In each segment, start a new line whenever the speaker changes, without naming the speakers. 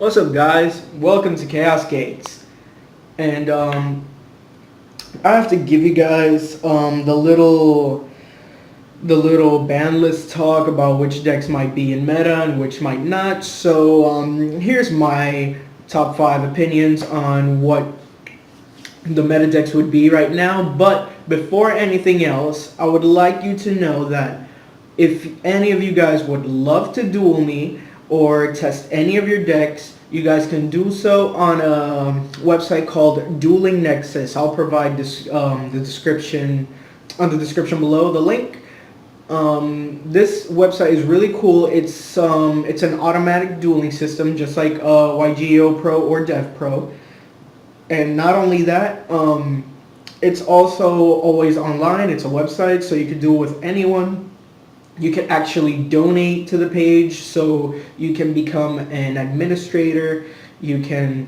What's up, guys? Welcome to Chaos Gates. And I have to give you guys the little ban list talk about which decks might be in meta and which might not. So here's my top 5 opinions on what the meta decks would be right now. But before anything else, I would like you to know that if any of you guys would love to duel me or test any of your decks, you guys can do so on a website called Dueling Nexus. I'll provide this the description on the description below, the link. This website is really cool. It's an automatic dueling system, just like YGO Pro or Dev Pro. And not only that, it's also always online. It's a website, so you can duel with anyone. You can actually donate to the page, so you can become an administrator. You can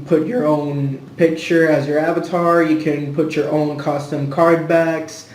put your own picture as your avatar. You can put your own custom card backs,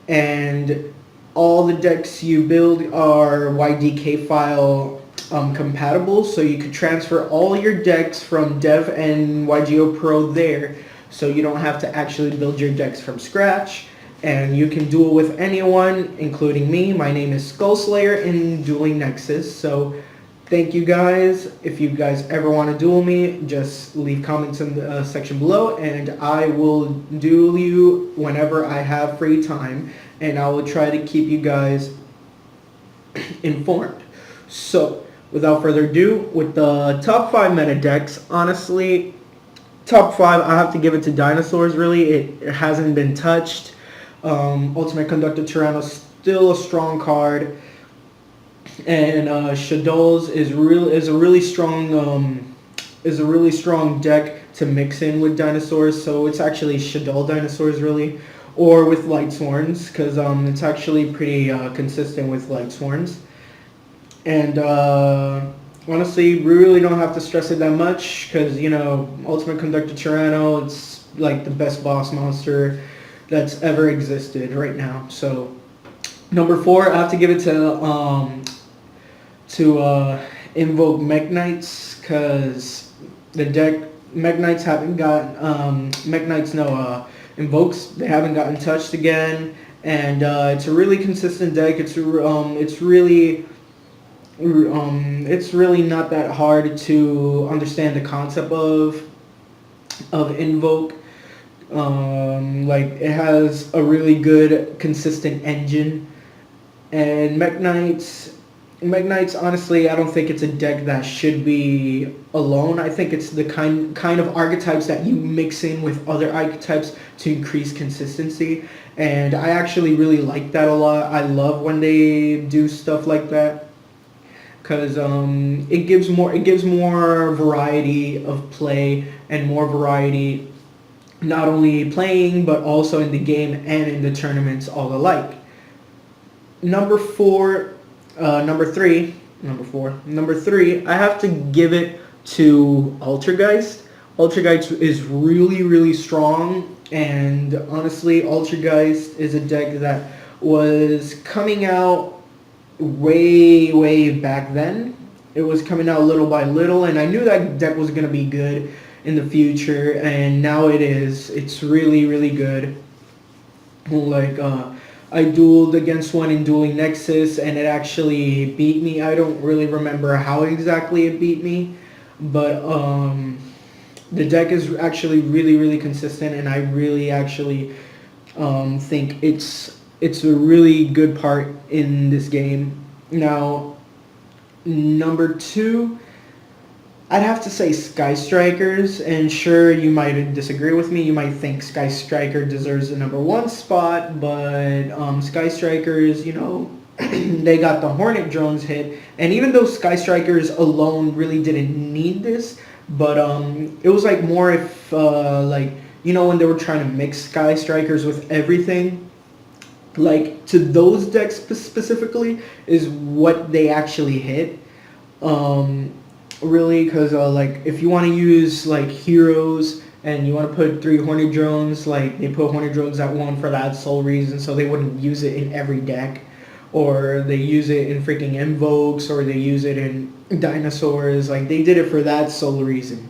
and all the decks you build are YDK file compatible, so you could transfer all your decks from Dev and YGO Pro there, so you don't have to actually build your decks from scratch. And you can duel with anyone, including me. My name is Skullslayer in Dueling Nexus. So thank you guys. If you guys ever want to duel me, just leave comments in the section below, and I will duel you whenever I have free time. And I will try to keep you guys informed. So without further ado, with the top 5 meta decks, honestly, top 5, I have to give it to Dinosaurs, really. It hasn't been touched. Ultimate Conductor Tyranno still a strong card, and Shadows is a really strong deck to mix in with Dinosaurs. So it's actually Shadow Dinosaurs, really, or with Light Sworns, because it's actually pretty consistent with Light Sworns. And honestly, we really don't have to stress it that much, because Ultimate Conductor Tyranno, it's like the best boss monster that's ever existed right now. So number 4, I have to give it to Invoke Mech Knights, because the deck Mech Knights haven't gotten Invokes, they haven't gotten touched again, and it's a really consistent deck. It's really not that hard to understand the concept of Invoke. It has a really good consistent engine, and Mech Knights, honestly, I don't think it's a deck that should be alone. I think it's the kind of archetypes that you mix in with other archetypes to increase consistency, and I actually really like that a lot. I love when they do stuff like that, because it gives more variety of play and more variety, not only playing but also in the game and in the tournaments all alike. Number 3, I have to give it to Altergeist. Altergeist is really strong, and honestly, Altergeist is a deck that was coming out way back then. It was coming out little by little, and I knew that deck was going to be good in the future, and now it is. It's really good. I dueled against one in Dueling Nexus, and it actually beat me. I don't really remember how exactly it beat me, but the deck is actually really consistent, and I really actually think it's a really good part in this game. Now, number 2, I'd have to say Sky Strikers, and sure, you might disagree with me. You might think Sky Striker deserves the number 1 spot, but Sky Strikers, they got the Hornet drones hit, and even though Sky Strikers alone really didn't need this, but it was like more if when they were trying to mix Sky Strikers with everything, like to those decks specifically is what they actually hit. Really, because if you want to use heroes and you want to put 3 Hornet drones, they put Hornet drones at 1 for that sole reason, so they wouldn't use it in every deck. or they use it in freaking invokes, or they use it in dinosaurs. Like, they did it for that sole reason.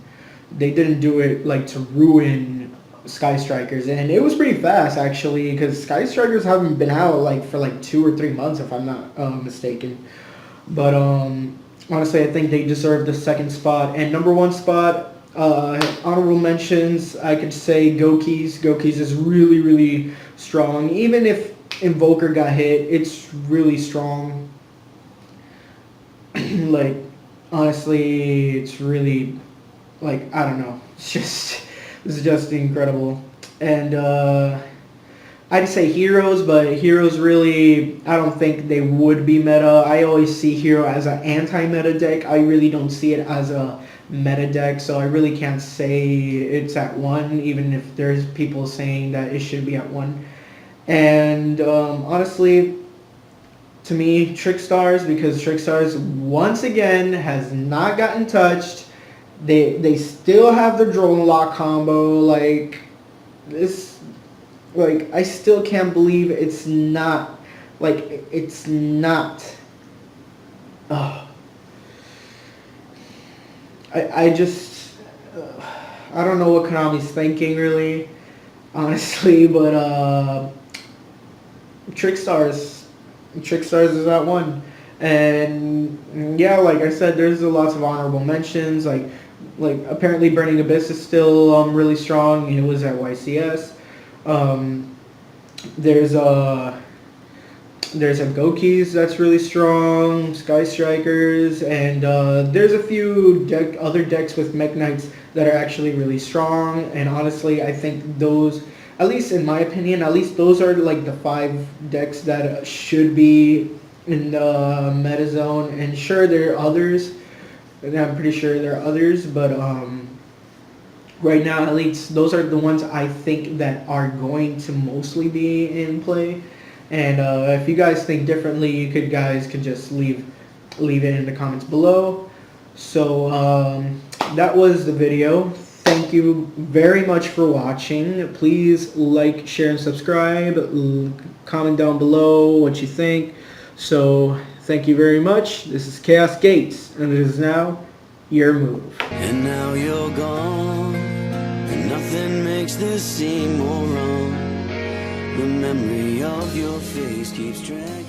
They didn't do it like to ruin Sky Strikers, and it was pretty fast actually, because Sky Strikers haven't been out like for like 2 or 3 months if I'm not mistaken. But honestly, I think they deserve the second spot. And number one spot, honorable mentions, I could say Goki's. Goki's is really, really strong. Even if Invoker got hit, it's really strong. Like, honestly, it's really, like, I don't know. It's just incredible. And I'd say Heroes, but Heroes really, I don't think they would be meta. I always see Hero as an anti-meta deck. I really don't see it as a meta deck, so I really can't say it's at 1, even if there's people saying that it should be at 1. And honestly, to me, Trickstars, because Trickstars once again has not gotten touched. They still have the drone lock combo. Like, this, like, I still can't believe it's not, like, it's not. I just, I don't know what Konami's thinking really, honestly, but Trickstars is at 1. And yeah, like I said, there's lots of honorable mentions. Like apparently Burning Abyss is still really strong. It was at YCS. There's a Goki's that's really strong, Sky Strikers, and there's a few other decks with Mech Knights that are actually really strong. And honestly, I think those, at least in my opinion, at least those are like the 5 decks that should be in the meta zone. And sure, there are others, and I'm pretty sure there are others, but right now at least those are the ones I think that are going to mostly be in play. And if you guys think differently, you guys could just leave it in the comments below. So that was the video. Thank you very much for watching. Please like, share, and subscribe. Comment down below what you think. So thank you very much. This is Chaos Gates, and it is now your move.
And now you're gone, and nothing makes this seem more wrong. The memory of your face keeps dragging.